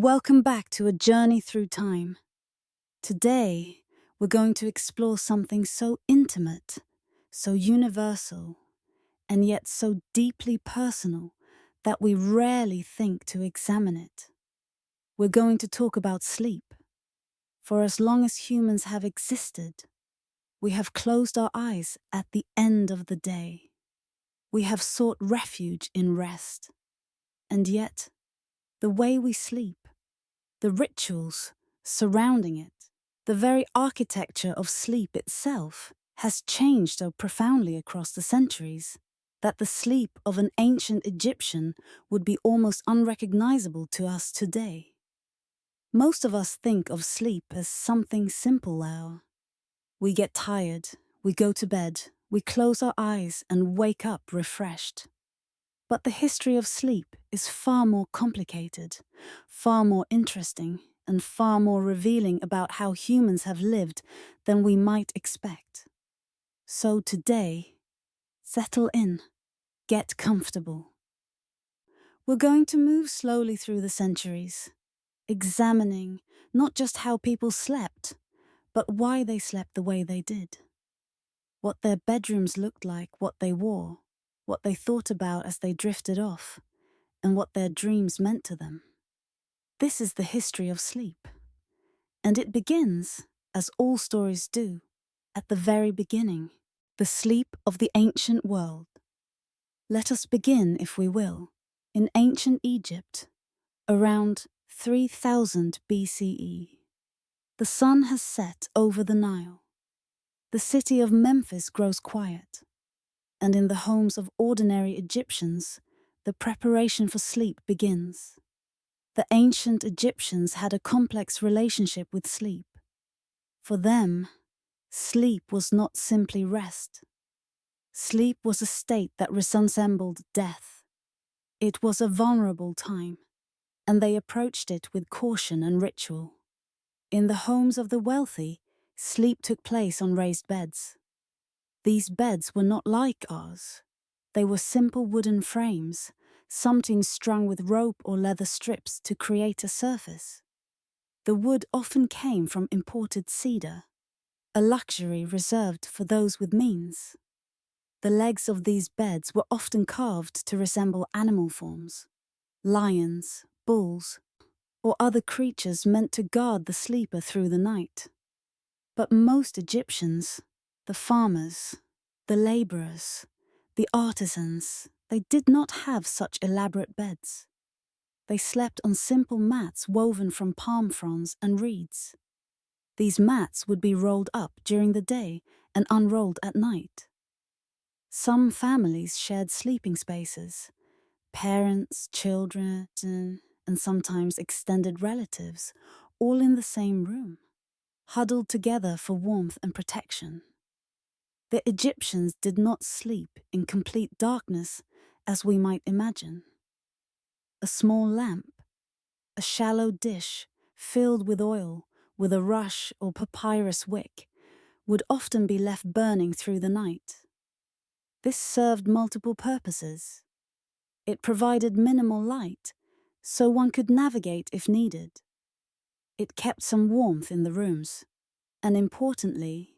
Welcome back to a journey through time. Today, we're going to explore something so intimate, so universal, and yet so deeply personal that we rarely think to examine it. We're going to talk about sleep. For as long as humans have existed, we have closed our eyes at the end of the day. We have sought refuge in rest. And yet, the way we sleep, the rituals surrounding it, the very architecture of sleep itself has changed so profoundly across the centuries that the sleep of an ancient Egyptian would be almost unrecognizable to us today. Most of us think of sleep as something simple now. We get tired, we go to bed, we close our eyes and wake up refreshed. But the history of sleep is far more complicated, far more interesting, and far more revealing about how humans have lived than we might expect. So today, settle in, get comfortable. We're going to move slowly through the centuries, examining not just how people slept, but why they slept the way they did. What their bedrooms looked like, what they wore, what they thought about as they drifted off, and what their dreams meant to them. This is the history of sleep. And it begins, as all stories do, at the very beginning, the sleep of the ancient world. Let us begin, if we will, in ancient Egypt, around 3000 BCE. The sun has set over the Nile. The city of Memphis grows quiet, and in the homes of ordinary Egyptians, the preparation for sleep begins. The ancient Egyptians had a complex relationship with sleep. For them, sleep was not simply rest. Sleep was a state that resembled death. It was a vulnerable time, and they approached it with caution and ritual. In the homes of the wealthy, sleep took place on raised beds. These beds were not like ours. They were simple wooden frames, sometimes strung with rope or leather strips to create a surface. The wood often came from imported cedar, a luxury reserved for those with means. The legs of these beds were often carved to resemble animal forms, lions, bulls, or other creatures meant to guard the sleeper through the night. But most Egyptians, the farmers, the laborers, the artisans, they did not have such elaborate beds. They slept on simple mats woven from palm fronds and reeds. These mats would be rolled up during the day and unrolled at night. Some families shared sleeping spaces. Parents, children, and sometimes extended relatives, all in the same room, huddled together for warmth and protection. The Egyptians did not sleep in complete darkness as we might imagine. A small lamp, a shallow dish filled with oil, with a rush or papyrus wick, would often be left burning through the night. This served multiple purposes. It provided minimal light, so one could navigate if needed. It kept some warmth in the rooms, and importantly,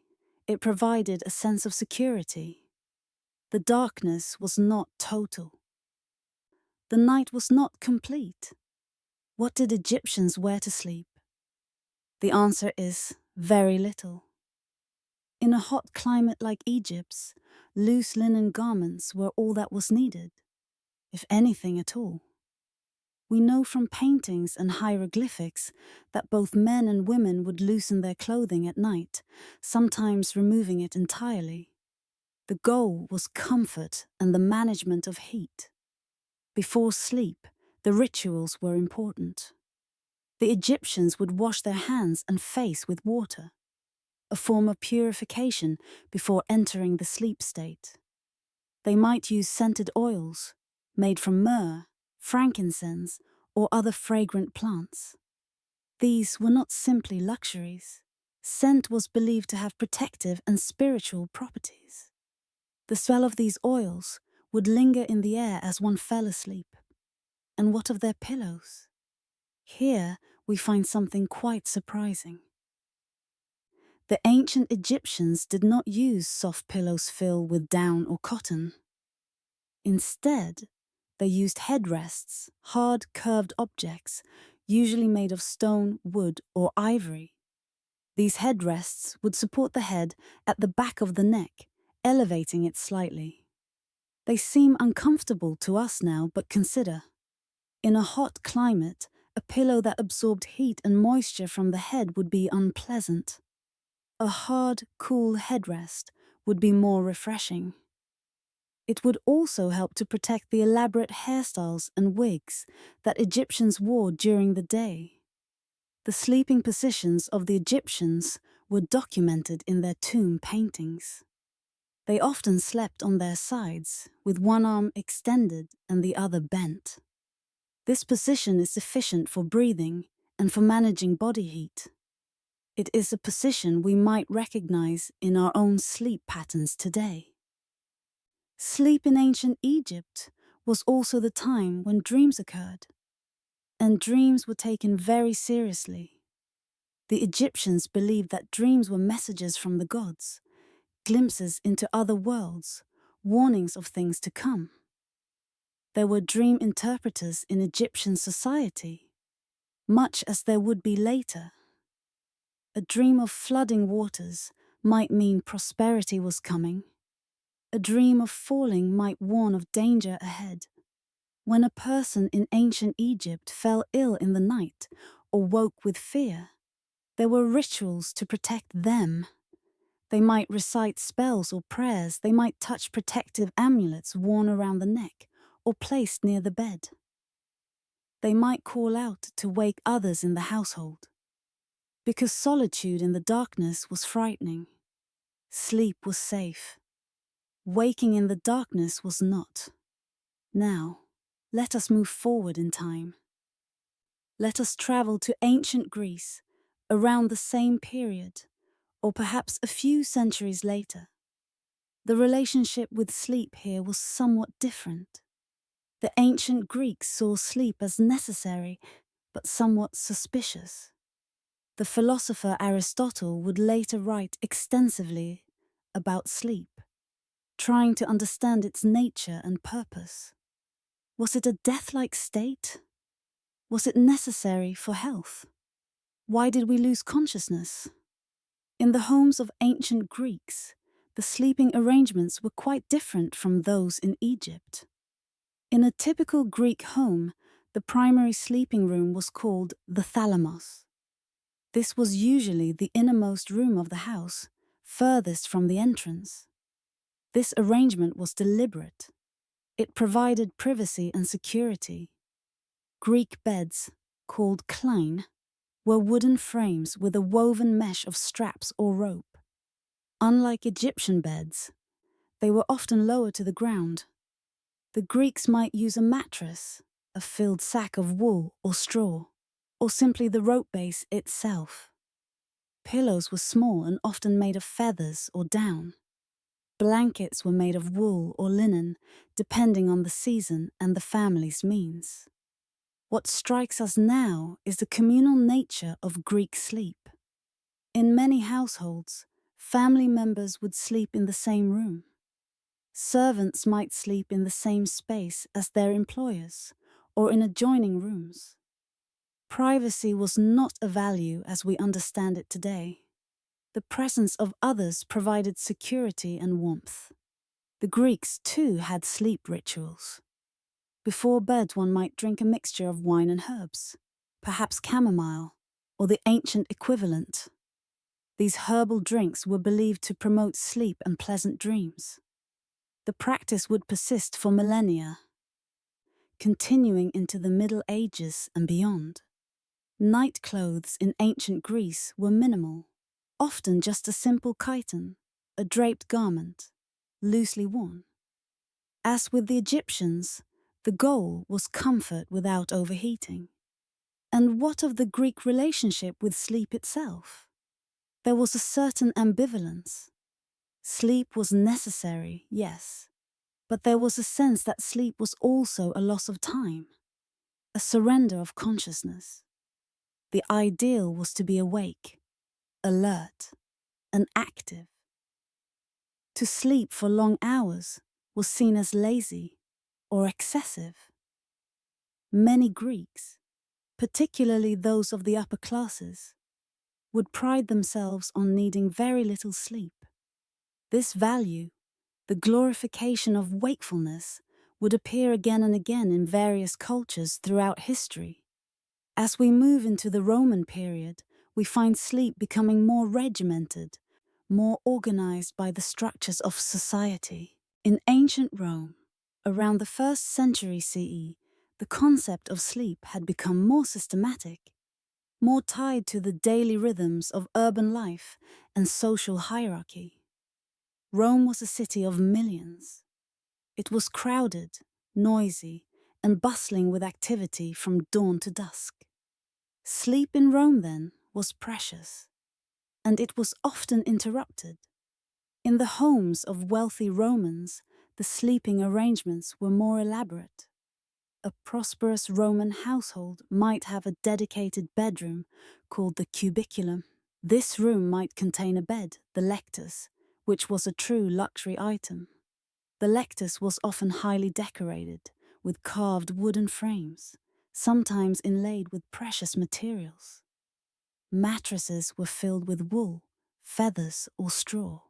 it provided a sense of security. The darkness was not total. The night was not complete. What did Egyptians wear to sleep? The answer is very little. In a hot climate like Egypt's, loose linen garments were all that was needed, if anything at all. We know from paintings and hieroglyphics that both men and women would loosen their clothing at night, sometimes removing it entirely. The goal was comfort and the management of heat. Before sleep, the rituals were important. The Egyptians would wash their hands and face with water, a form of purification before entering the sleep state. They might use scented oils, made from myrrh, frankincense, or other fragrant plants. These were not simply luxuries. Scent was believed to have protective and spiritual properties. The smell of these oils would linger in the air as one fell asleep. And what of their pillows? Here we find something quite surprising. The ancient Egyptians did not use soft pillows filled with down or cotton. Instead, they used headrests, hard, curved objects, usually made of stone, wood, or ivory. These headrests would support the head at the back of the neck, elevating it slightly. They seem uncomfortable to us now, but consider. In a hot climate, a pillow that absorbed heat and moisture from the head would be unpleasant. A hard, cool headrest would be more refreshing. It would also help to protect the elaborate hairstyles and wigs that Egyptians wore during the day. The sleeping positions of the Egyptians were documented in their tomb paintings. They often slept on their sides, with one arm extended and the other bent. This position is efficient for breathing and for managing body heat. It is a position we might recognize in our own sleep patterns today. Sleep in ancient Egypt was also the time when dreams occurred, and dreams were taken very seriously. The Egyptians believed that dreams were messages from the gods, glimpses into other worlds, warnings of things to come. There were dream interpreters in Egyptian society, much as there would be later. A dream of flooding waters might mean prosperity was coming. A dream of falling might warn of danger ahead. When a person in ancient Egypt fell ill in the night or woke with fear, there were rituals to protect them. They might recite spells or prayers, they might touch protective amulets worn around the neck or placed near the bed. They might call out to wake others in the household. Because solitude in the darkness was frightening. Sleep was safe. Waking in the darkness was not. Now, let us move forward in time. Let us travel to ancient Greece, around the same period, or perhaps a few centuries later. The relationship with sleep here was somewhat different. The ancient Greeks saw sleep as necessary, but somewhat suspicious. The philosopher Aristotle would later write extensively about sleep, trying to understand its nature and purpose. Was it a death-like state? Was it necessary for health? Why did we lose consciousness? In the homes of ancient Greeks, the sleeping arrangements were quite different from those in Egypt. In a typical Greek home, the primary sleeping room was called the thalamos. This was usually the innermost room of the house, furthest from the entrance. This arrangement was deliberate. It provided privacy and security. Greek beds, called klein, were wooden frames with a woven mesh of straps or rope. Unlike Egyptian beds, they were often lower to the ground. The Greeks might use a mattress, a filled sack of wool or straw, or simply the rope base itself. Pillows were small and often made of feathers or down. Blankets were made of wool or linen, depending on the season and the family's means. What strikes us now is the communal nature of Greek sleep. In many households, family members would sleep in the same room. Servants might sleep in the same space as their employers, or in adjoining rooms. Privacy was not a value as we understand it today. The presence of others provided security and warmth. The Greeks, too, had sleep rituals. Before bed, one might drink a mixture of wine and herbs, perhaps chamomile, or the ancient equivalent. These herbal drinks were believed to promote sleep and pleasant dreams. The practice would persist for millennia, continuing into the Middle Ages and beyond. Night clothes in ancient Greece were minimal, often just a simple chiton, a draped garment, loosely worn. As with the Egyptians, the goal was comfort without overheating. And what of the Greek relationship with sleep itself? There was a certain ambivalence. Sleep was necessary, yes, but there was a sense that sleep was also a loss of time, a surrender of consciousness. the ideal was to be awake, alert, and active. To sleep for long hours was seen as lazy or excessive. Many Greeks, particularly those of the upper classes, would pride themselves on needing very little sleep. This value, the glorification of wakefulness, would appear again and again in various cultures throughout history. As we move into the Roman period, we find sleep becoming more regimented, more organized by the structures of society. In ancient Rome, around the 1st century CE, the concept of sleep had become more systematic, more tied to the daily rhythms of urban life and social hierarchy. Rome was a city of millions. It was crowded, noisy, and bustling with activity from dawn to dusk. Sleep in Rome, then, was precious, and it was often interrupted. In the homes of wealthy Romans, the sleeping arrangements were more elaborate. A prosperous Roman household might have a dedicated bedroom called the cubiculum. This room might contain a bed, the lectus, which was a true luxury item. The lectus was often highly decorated, with carved wooden frames, sometimes inlaid with precious materials. Mattresses were filled with wool, feathers, or straw.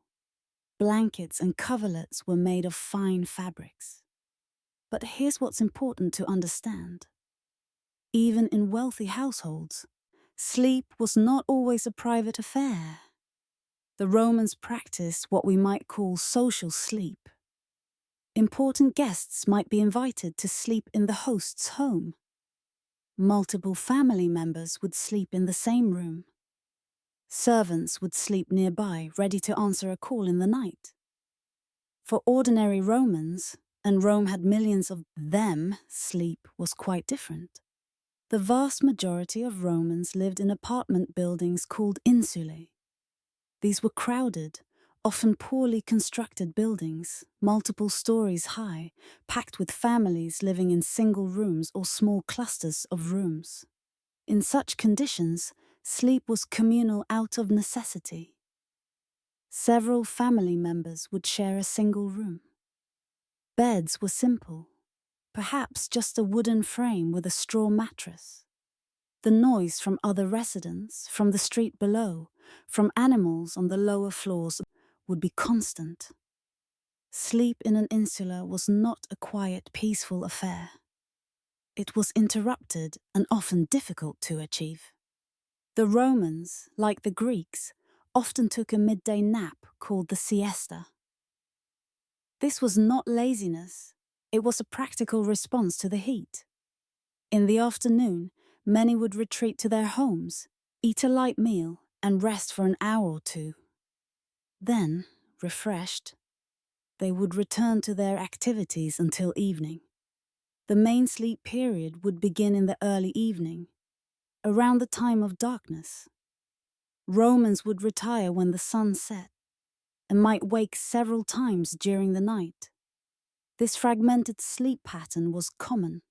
Blankets and coverlets were made of fine fabrics. But here's what's important to understand. Even in wealthy households, sleep was not always a private affair. The Romans practiced what we might call social sleep. Important guests might be invited to sleep in the host's home. Multiple family members would sleep in the same room. Servants would sleep nearby, ready to answer a call in the night. For ordinary Romans, and Rome had millions of them, sleep was quite different. The vast majority of Romans lived in apartment buildings called insulae. These were crowded, often poorly constructed buildings, multiple stories high, packed with families living in single rooms or small clusters of rooms. In such conditions, sleep was communal out of necessity. Several family members would share a single room. Beds were simple, perhaps just a wooden frame with a straw mattress. The noise from other residents, from the street below, from animals on the lower floors would be constant. Sleep in an insula was not a quiet, peaceful affair. It was interrupted and often difficult to achieve. The Romans, like the Greeks, often took a midday nap called the siesta. This was not laziness, it was a practical response to the heat. In the afternoon, many would retreat to their homes, eat a light meal, and rest for an hour or two. Then, refreshed, they would return to their activities until evening. The main sleep period would begin in the early evening, around the time of darkness. Romans would retire when the sun set, and might wake several times during the night. This fragmented sleep pattern was common.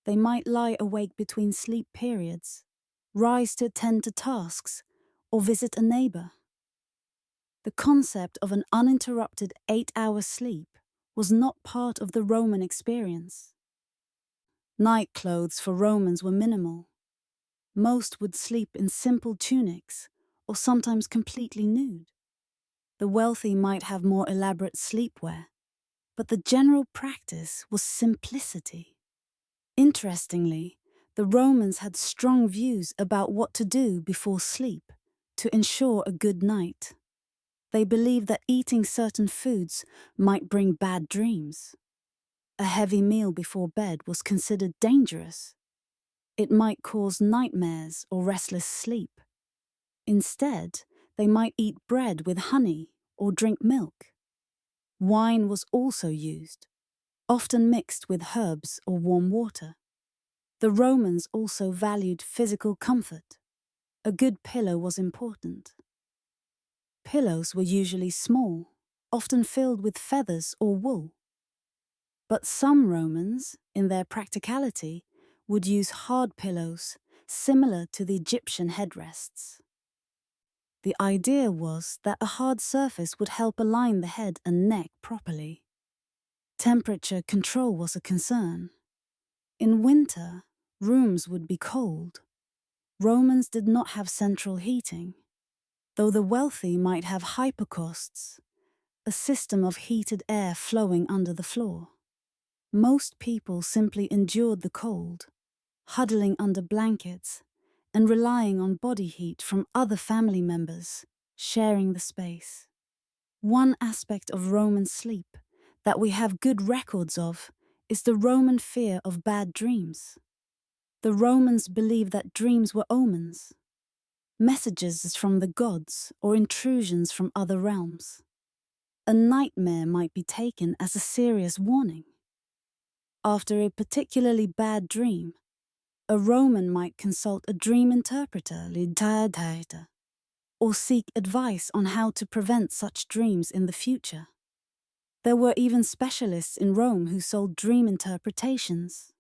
They might lie awake between sleep periods, rise to attend to tasks, or visit a neighbor. The concept of an uninterrupted 8-hour sleep was not part of the Roman experience. Night clothes for Romans were minimal. Most would sleep in simple tunics, or sometimes completely nude. The wealthy might have more elaborate sleepwear, but the general practice was simplicity. Interestingly, the Romans had strong views about what to do before sleep to ensure a good night. They believed that eating certain foods might bring bad dreams. A heavy meal before bed was considered dangerous. It might cause nightmares or restless sleep. Instead, they might eat bread with honey or drink milk. Wine was also used, often mixed with herbs or warm water. The Romans also valued physical comfort. A good pillow was important. Pillows were usually small, often filled with feathers or wool. But some Romans, in their practicality, would use hard pillows, similar to the Egyptian headrests. The idea was that a hard surface would help align the head and neck properly. Temperature control was a concern. In winter, rooms would be cold. Romans did not have central heating, though the wealthy might have hypocausts, a system of heated air flowing under the floor. Most people simply endured the cold, huddling under blankets and relying on body heat from other family members, sharing the space. One aspect of Roman sleep that we have good records of is the Roman fear of bad dreams. The Romans believed that dreams were omens, messages from the gods or intrusions from other realms. A nightmare might be taken as a serious warning. After a particularly bad dream, a Roman might consult a dream interpreter, or seek advice on how to prevent such dreams in the future. There were even specialists in Rome who sold dream interpretations.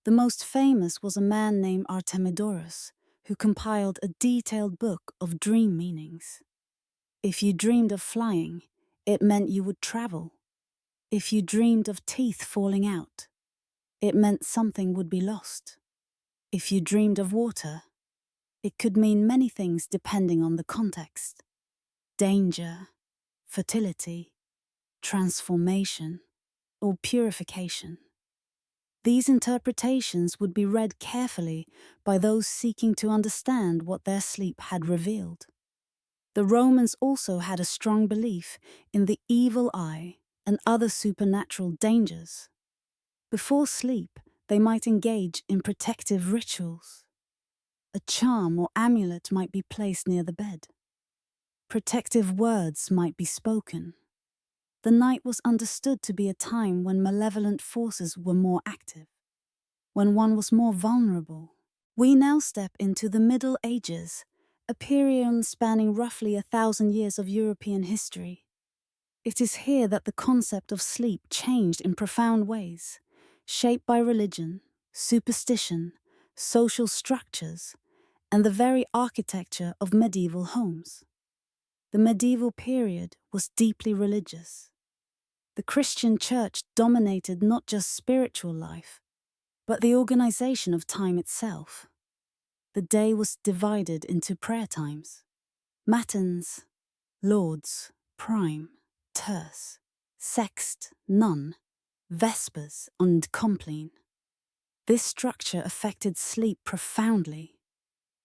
The most famous was a man named Artemidorus, who compiled a detailed book of dream meanings. If you dreamed of flying, it meant you would travel. If you dreamed of teeth falling out, it meant something would be lost. If you dreamed of water, it could mean many things depending on the context. Danger, fertility, transformation, or purification. These interpretations would be read carefully by those seeking to understand what their sleep had revealed. The Romans also had a strong belief in the evil eye and other supernatural dangers. Before sleep, they might engage in protective rituals. A charm or amulet might be placed near the bed. Protective words might be spoken. The night was understood to be a time when malevolent forces were more active, when one was more vulnerable. We now step into the Middle Ages, a period spanning roughly 1,000 years of European history. It is here that the concept of sleep changed in profound ways, shaped by religion, superstition, social structures, and the very architecture of medieval homes. The medieval period was deeply religious. The Christian church dominated not just spiritual life, but the organization of time itself. The day was divided into prayer times: matins, lauds, prime, terce, sext, none, vespers, and compline. This structure affected sleep profoundly.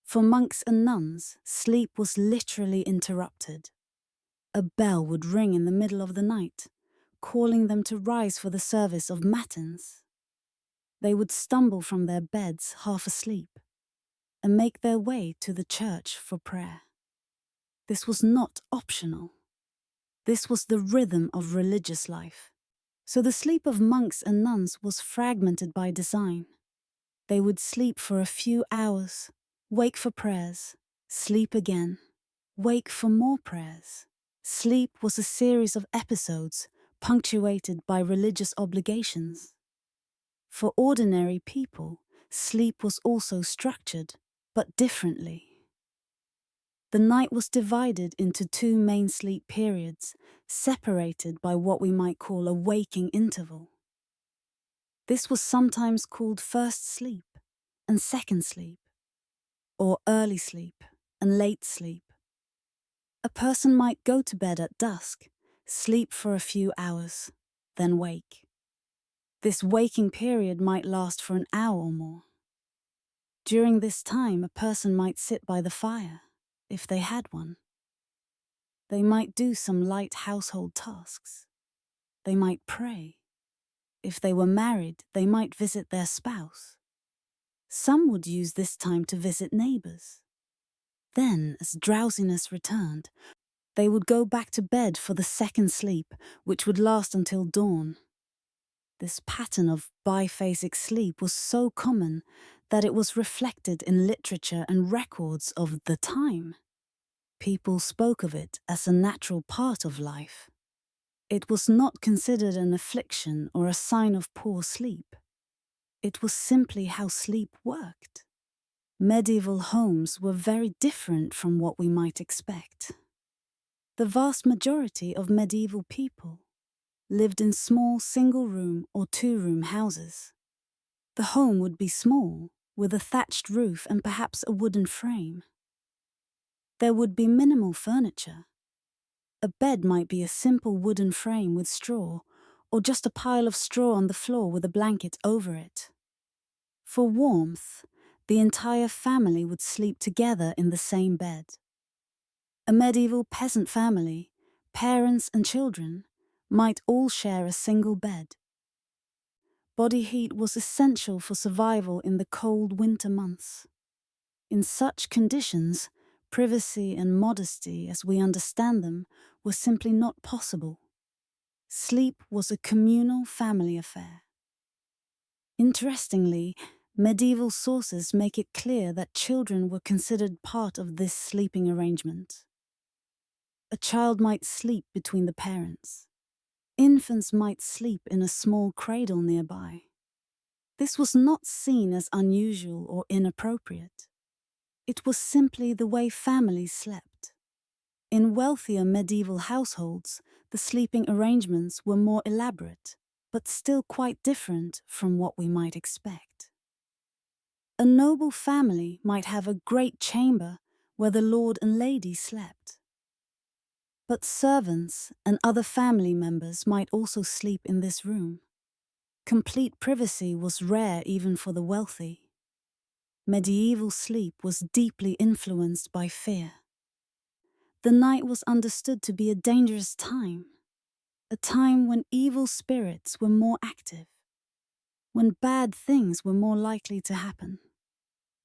For monks and nuns, sleep was literally interrupted. A bell would ring in the middle of the night, calling them to rise for the service of matins. They would stumble from their beds half asleep and make their way to the church for prayer. This was not optional. This was the rhythm of religious life. So the sleep of monks and nuns was fragmented by design. They would sleep for a few hours, wake for prayers, sleep again, wake for more prayers. Sleep was a series of episodes punctuated by religious obligations. For ordinary people, sleep was also structured, but differently. The night was divided into two main sleep periods, separated by what we might call a waking interval. This was sometimes called first sleep and second sleep, or early sleep and late sleep. A person might go to bed at dusk, sleep for a few hours, then wake. This waking period might last for an hour or more. During this time, a person might sit by the fire, if they had one. They might do some light household tasks. They might pray. If they were married, they might visit their spouse. Some would use this time to visit neighbors. Then, as drowsiness returned, they would go back to bed for the second sleep, which would last until dawn. This pattern of biphasic sleep was so common that it was reflected in literature and records of the time. People spoke of it as a natural part of life. It was not considered an affliction or a sign of poor sleep. It was simply how sleep worked. Medieval homes were very different from what we might expect. The vast majority of medieval people lived in small single-room or two-room houses. The home would be small, with a thatched roof and perhaps a wooden frame. There would be minimal furniture. A bed might be a simple wooden frame with straw, or just a pile of straw on the floor with a blanket over it. For warmth, the entire family would sleep together in the same bed. A medieval peasant family, parents and children, might all share a single bed. Body heat was essential for survival in the cold winter months. In such conditions, privacy and modesty, as we understand them, were simply not possible. Sleep was a communal family affair. Interestingly, medieval sources make it clear that children were considered part of this sleeping arrangement. A child might sleep between the parents. Infants might sleep in a small cradle nearby. This was not seen as unusual or inappropriate. It was simply the way families slept. In wealthier medieval households, the sleeping arrangements were more elaborate, but still quite different from what we might expect. A noble family might have a great chamber where the lord and lady slept. But servants and other family members might also sleep in this room. Complete privacy was rare even for the wealthy. Medieval sleep was deeply influenced by fear. The night was understood to be a dangerous time, a time when evil spirits were more active, when bad things were more likely to happen.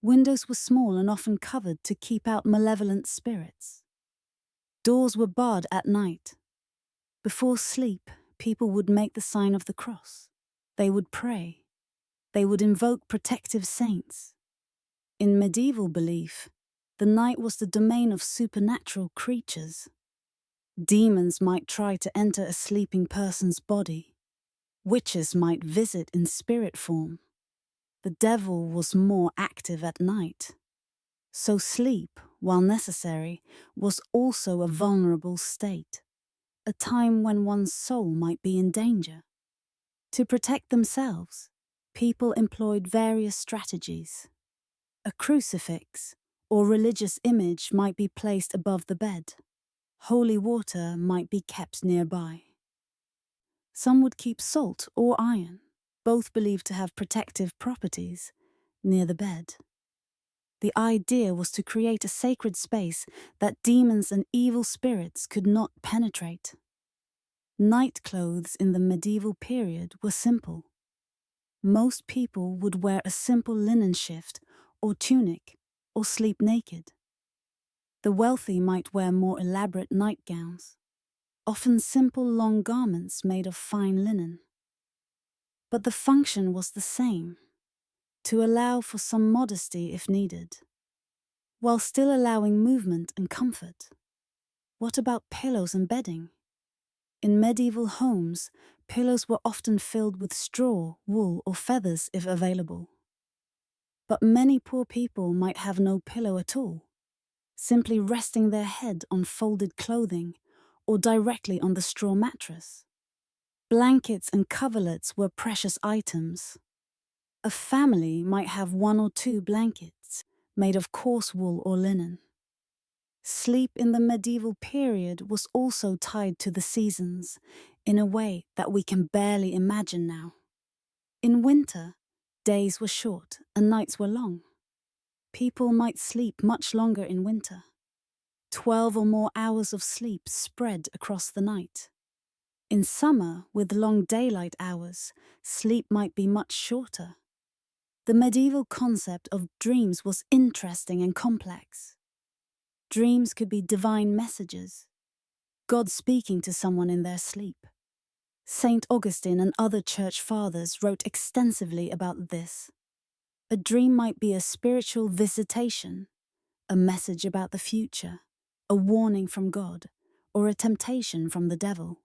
Windows were small and often covered to keep out malevolent spirits. Doors were barred at night. Before sleep, people would make the sign of the cross. They would pray. They would invoke protective saints. In medieval belief, the night was the domain of supernatural creatures. Demons might try to enter a sleeping person's body. Witches might visit in spirit form. The devil was more active at night. So sleep, while necessary, was also a vulnerable state, a time when one's soul might be in danger. To protect themselves, people employed various strategies. A crucifix or religious image might be placed above the bed. Holy water might be kept nearby. Some would keep salt or iron, both believed to have protective properties, near the bed. The idea was to create a sacred space that demons and evil spirits could not penetrate. Night clothes in the medieval period were simple. Most people would wear a simple linen shift or tunic or sleep naked. The wealthy might wear more elaborate nightgowns, often simple long garments made of fine linen. But the function was the same, to allow for some modesty if needed, while still allowing movement and comfort. What about pillows and bedding? In medieval homes, pillows were often filled with straw, wool, or feathers if available. But many poor people might have no pillow at all, simply resting their head on folded clothing or directly on the straw mattress. Blankets and coverlets were precious items. A family might have one or two blankets made of coarse wool or linen. Sleep in the medieval period was also tied to the seasons in a way that we can barely imagine now. In winter, days were short and nights were long. People might sleep much longer in winter. 12 or more hours of sleep spread across the night. In summer, with long daylight hours, sleep might be much shorter. The medieval concept of dreams was interesting and complex. Dreams could be divine messages, God speaking to someone in their sleep. Saint Augustine and other church fathers wrote extensively about this. A dream might be a spiritual visitation, a message about the future, a warning from God, or a temptation from the devil.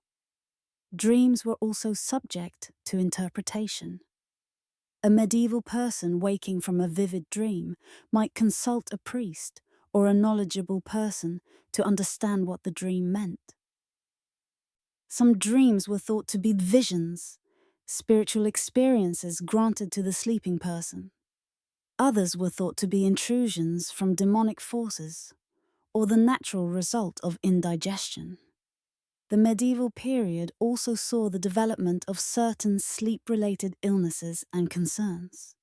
Dreams were also subject to interpretation. A medieval person waking from a vivid dream might consult a priest or a knowledgeable person to understand what the dream meant. Some dreams were thought to be visions, spiritual experiences granted to the sleeping person. Others were thought to be intrusions from demonic forces, or the natural result of indigestion. The medieval period also saw the development of certain sleep-related illnesses and concerns.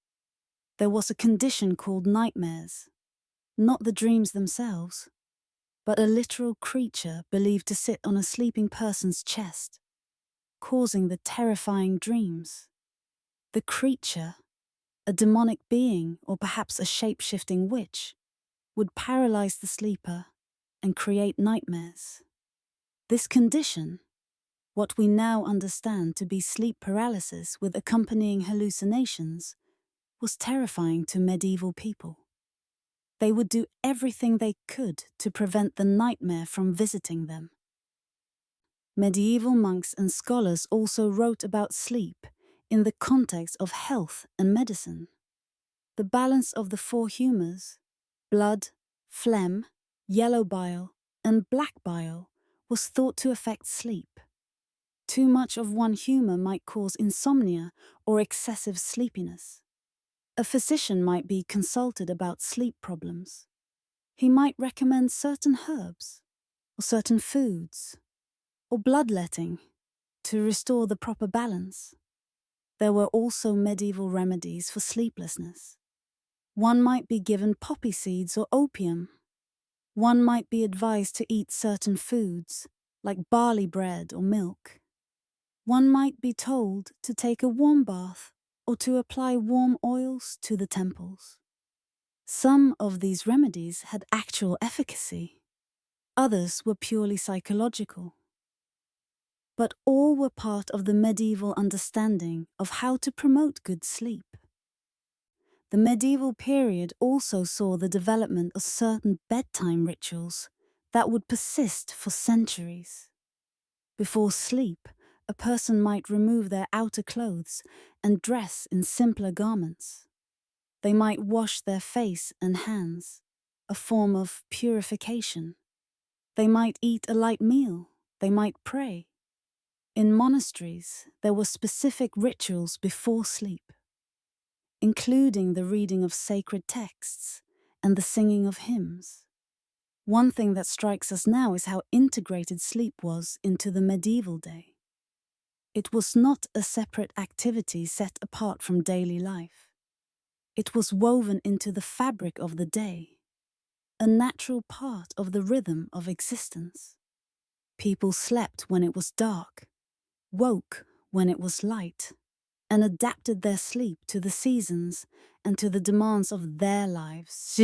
There was a condition called nightmares, not the dreams themselves, but a literal creature believed to sit on a sleeping person's chest, causing the terrifying dreams. The creature, a demonic being or perhaps a shape-shifting witch, would paralyze the sleeper and create nightmares. This condition, what we now understand to be sleep paralysis with accompanying hallucinations, was terrifying to medieval people. They would do everything they could to prevent the nightmare from visiting them. Medieval monks and scholars also wrote about sleep in the context of health and medicine. The balance of the four humours, blood, phlegm, yellow bile, and black bile, was thought to affect sleep. Too much of one humour might cause insomnia or excessive sleepiness. A physician might be consulted about sleep problems. He might recommend certain herbs, or certain foods, or bloodletting to restore the proper balance. There were also medieval remedies for sleeplessness. One might be given poppy seeds or opium. One might be advised to eat certain foods, like barley bread or milk. One might be told to take a warm bath or to apply warm oils to the temples. Some of these remedies had actual efficacy. Others were purely psychological. But all were part of the medieval understanding of how to promote good sleep. The medieval period also saw the development of certain bedtime rituals that would persist for centuries. Before sleep, a person might remove their outer clothes and dress in simpler garments. They might wash their face and hands, a form of purification. They might eat a light meal. They might pray. In monasteries, there were specific rituals before sleep, including the reading of sacred texts and the singing of hymns. One thing that strikes us now is how integrated sleep was into the medieval day. It was not a separate activity set apart from daily life. It was woven into the fabric of the day, a natural part of the rhythm of existence. People slept when it was dark, woke when it was light, and adapted their sleep to the seasons and to the demands of their lives.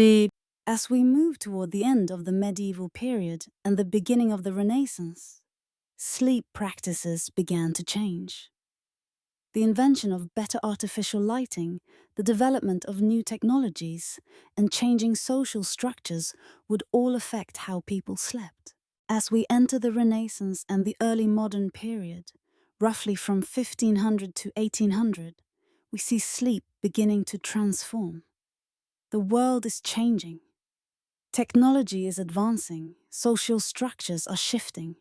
As we move toward the end of the medieval period and the beginning of the Renaissance, sleep practices began to change. The invention of better artificial lighting, the development of new technologies, and changing social structures would all affect how people slept. As we enter the Renaissance and the early modern period, roughly from 1500 to 1800, we see sleep beginning to transform. The world is changing. Technology is advancing, social structures are shifting.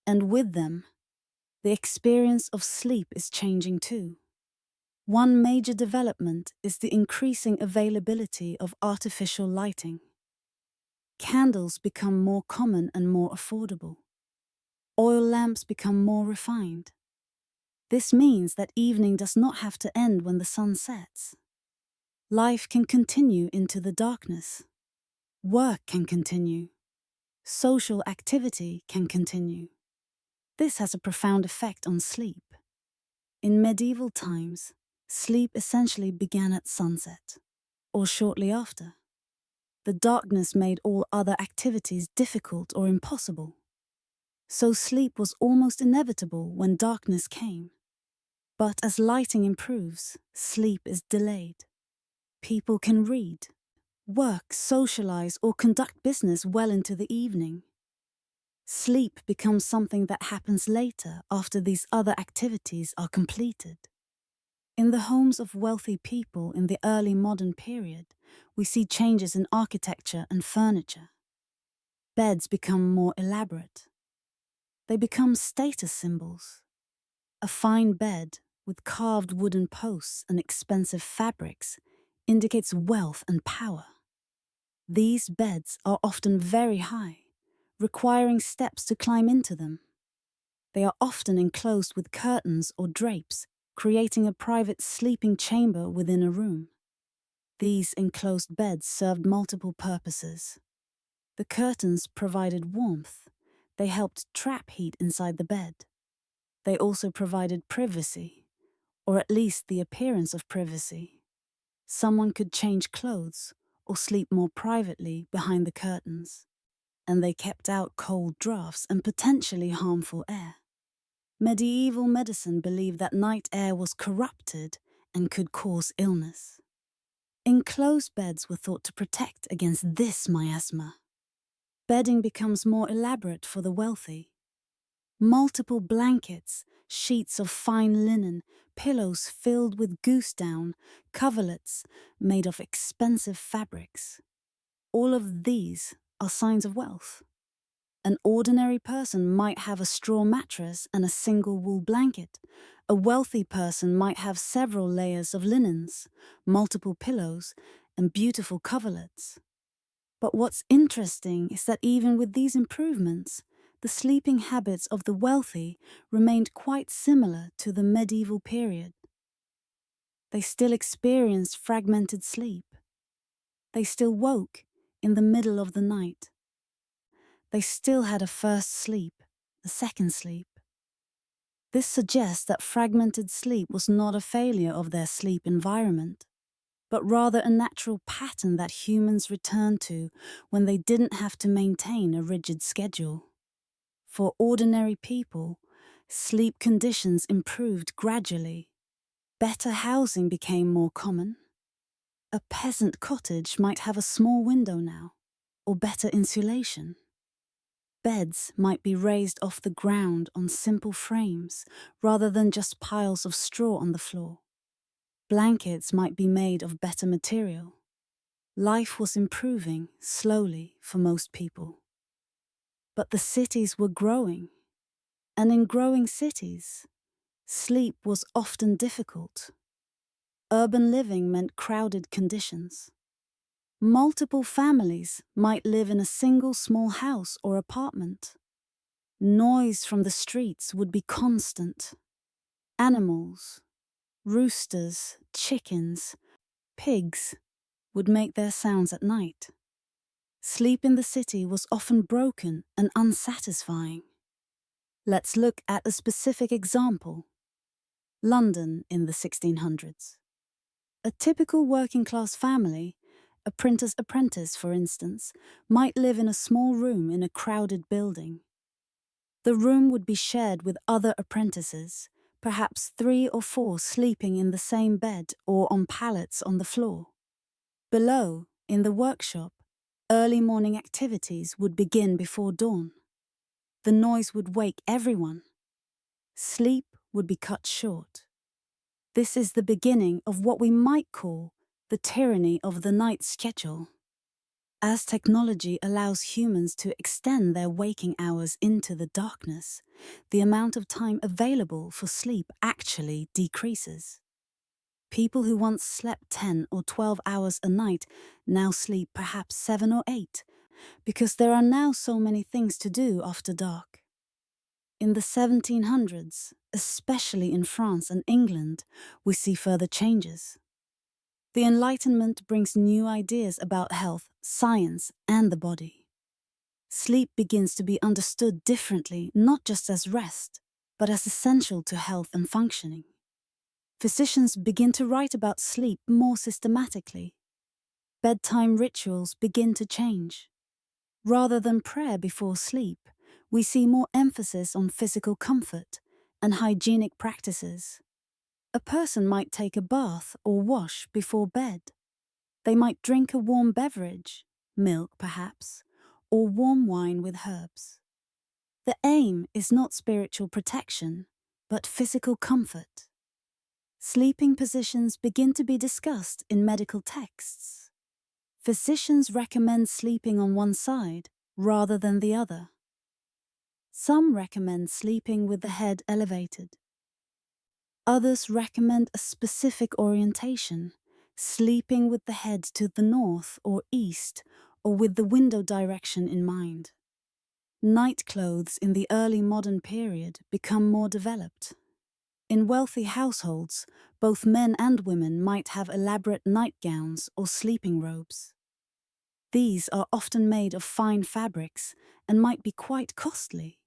And with them, the experience of sleep is changing too. One major development is the increasing availability of artificial lighting. Candles become more common and more affordable. Oil lamps become more refined. This means that evening does not have to end when the sun sets. Life can continue into the darkness. Work can continue. Social activity can continue. This has a profound effect on sleep. In medieval times, sleep essentially began at sunset, or shortly after. The darkness made all other activities difficult or impossible. So sleep was almost inevitable when darkness came. But as lighting improves, sleep is delayed. People can read, work, socialize, or conduct business well into the evening. Sleep becomes something that happens later after these other activities are completed. In the homes of wealthy people in the early modern period, we see changes in architecture and furniture. Beds become more elaborate. They become status symbols. A fine bed with carved wooden posts and expensive fabrics indicates wealth and power. These beds are often very high, requiring steps to climb into them. They are often enclosed with curtains or drapes, creating a private sleeping chamber within a room. These enclosed beds served multiple purposes. The curtains provided warmth. They helped trap heat inside the bed. They also provided privacy, or at least the appearance of privacy. Someone could change clothes or sleep more privately behind the curtains, and they kept out cold drafts and potentially harmful air. Medieval medicine believed that night air was corrupted and could cause illness. Enclosed beds were thought to protect against this miasma. Bedding becomes more elaborate for the wealthy. Multiple blankets, sheets of fine linen, pillows filled with goose down, coverlets made of expensive fabrics. All of these are signs of wealth. An ordinary person might have a straw mattress and a single wool blanket. A wealthy person might have several layers of linens, multiple pillows, and beautiful coverlets. But what's interesting is that even with these improvements, the sleeping habits of the wealthy remained quite similar to the medieval period. They still experienced fragmented sleep. They still woke in the middle of the night. They still had a first sleep, a second sleep. This suggests that fragmented sleep was not a failure of their sleep environment, but rather a natural pattern that humans returned to when they didn't have to maintain a rigid schedule. For ordinary people, sleep conditions improved gradually. Better housing became more common. A peasant cottage might have a small window now, or better insulation. Beds might be raised off the ground on simple frames rather than just piles of straw on the floor. Blankets might be made of better material. Life was improving slowly for most people. But the cities were growing, and in growing cities, sleep was often difficult. Urban living meant crowded conditions. Multiple families might live in a single small house or apartment. Noise from the streets would be constant. Animals, roosters, chickens, pigs would make their sounds at night. Sleep in the city was often broken and unsatisfying. Let's look at a specific example. London in the 1600s. A typical working-class family, a printer's apprentice for instance, might live in a small room in a crowded building. The room would be shared with other apprentices, perhaps 3 or 4 sleeping in the same bed or on pallets on the floor. Below, in the workshop, early morning activities would begin before dawn. The noise would wake everyone. Sleep would be cut short. This is the beginning of what we might call the tyranny of the night schedule. As technology allows humans to extend their waking hours into the darkness, the amount of time available for sleep actually decreases. People who once slept 10 or 12 hours a night now sleep perhaps 7 or 8, because there are now so many things to do after dark. In the 1700s, especially in France and England, we see further changes. The Enlightenment brings new ideas about health, science, and the body. Sleep begins to be understood differently, not just as rest, but as essential to health and functioning. Physicians begin to write about sleep more systematically. Bedtime rituals begin to change. Rather than prayer before sleep, we see more emphasis on physical comfort and hygienic practices. A person might take a bath or wash before bed. They might drink a warm beverage, milk perhaps, or warm wine with herbs. The aim is not spiritual protection, but physical comfort. Sleeping positions begin to be discussed in medical texts. Physicians recommend sleeping on one side rather than the other. Some recommend sleeping with the head elevated. Others recommend a specific orientation, sleeping with the head to the north or east, or with the window direction in mind. Night clothes in the early modern period become more developed. In wealthy households, both men and women might have elaborate nightgowns or sleeping robes. These are often made of fine fabrics and might be quite costly.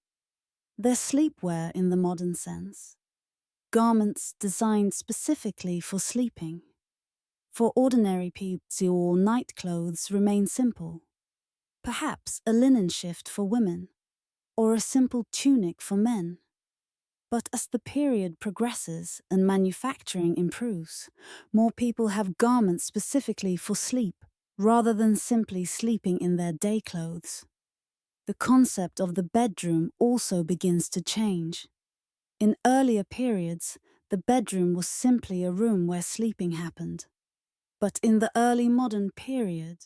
They're sleepwear in the modern sense, garments designed specifically for sleeping. For ordinary people, night clothes remain simple. Perhaps a linen shift for women, or a simple tunic for men. But as the period progresses and manufacturing improves, more people have garments specifically for sleep, rather than simply sleeping in their day clothes. The concept of the bedroom also begins to change. In earlier periods, the bedroom was simply a room where sleeping happened. But in the early modern period,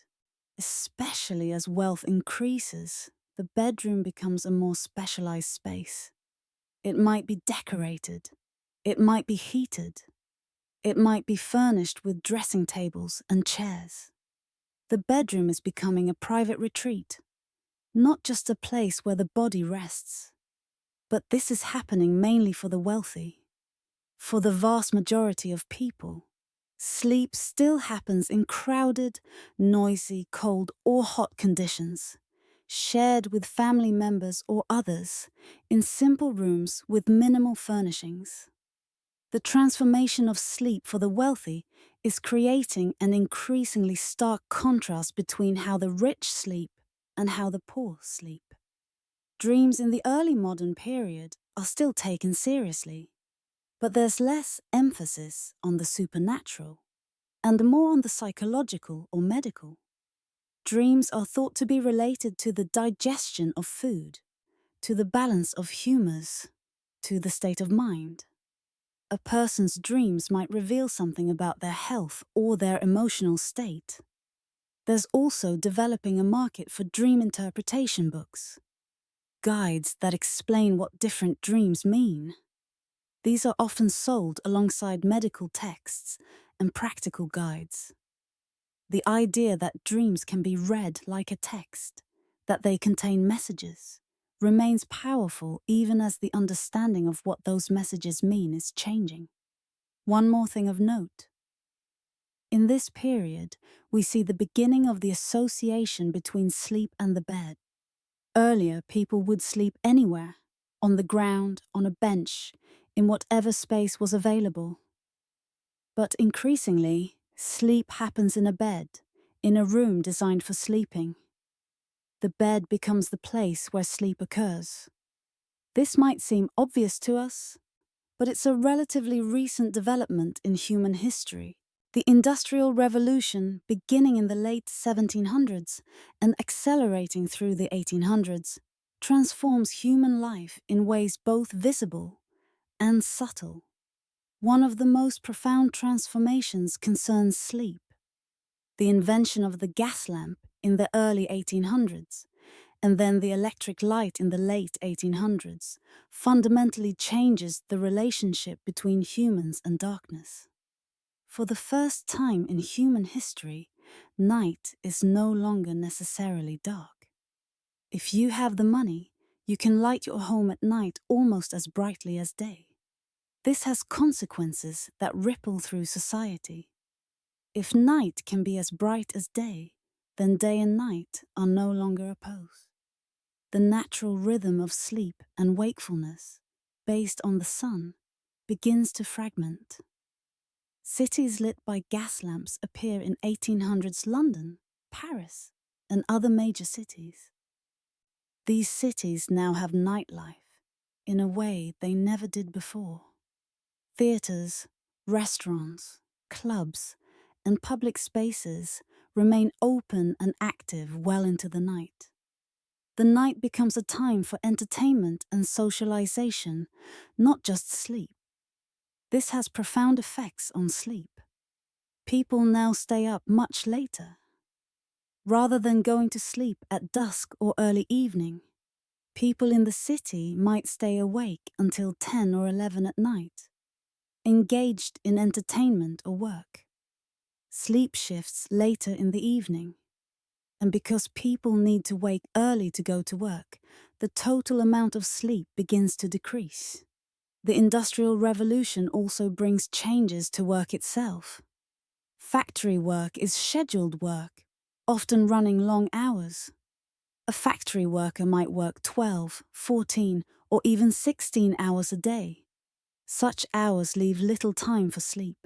especially as wealth increases, the bedroom becomes a more specialized space. It might be decorated. It might be heated. It might be furnished with dressing tables and chairs. The bedroom is becoming a private retreat, not just a place where the body rests. But this is happening mainly for the wealthy. For the vast majority of people, sleep still happens in crowded, noisy, cold, or hot conditions, shared with family members or others, in simple rooms with minimal furnishings. The transformation of sleep for the wealthy is creating an increasingly stark contrast between how the rich sleep and how the poor sleep. Dreams in the early modern period are still taken seriously, but there's less emphasis on the supernatural and more on the psychological or medical. Dreams are thought to be related to the digestion of food, to the balance of humors, to the state of mind. A person's dreams might reveal something about their health or their emotional state. There's also developing a market for dream interpretation books, guides that explain what different dreams mean. These are often sold alongside medical texts and practical guides. The idea that dreams can be read like a text, that they contain messages, remains powerful even as the understanding of what those messages mean is changing. One more thing of note. In this period, we see the beginning of the association between sleep and the bed. Earlier, people would sleep anywhere, on the ground, on a bench, in whatever space was available. But increasingly, sleep happens in a bed, in a room designed for sleeping. The bed becomes the place where sleep occurs. This might seem obvious to us, but it's a relatively recent development in human history. The Industrial Revolution, beginning in the late 1700s and accelerating through the 1800s, transforms human life in ways both visible and subtle. One of the most profound transformations concerns sleep. The invention of the gas lamp in the early 1800s, and then the electric light in the late 1800s, fundamentally changes the relationship between humans and darkness. For the first time in human history, night is no longer necessarily dark. If you have the money, you can light your home at night almost as brightly as day. This has consequences that ripple through society. If night can be as bright as day, then day and night are no longer opposed. The natural rhythm of sleep and wakefulness, based on the sun, begins to fragment. Cities lit by gas lamps appear in 1800s London, Paris, and other major cities. These cities now have nightlife in a way they never did before. Theaters, restaurants, clubs, and public spaces remain open and active well into the night. The night becomes a time for entertainment and socialization, not just sleep. This has profound effects on sleep. People now stay up much later. Rather than going to sleep at dusk or early evening, people in the city might stay awake until 10 or 11 at night, engaged in entertainment or work. Sleep shifts later in the evening. And because people need to wake early to go to work, the total amount of sleep begins to decrease. The Industrial Revolution also brings changes to work itself. Factory work is scheduled work, often running long hours. A factory worker might work 12, 14, or even 16 hours a day. Such hours leave little time for sleep.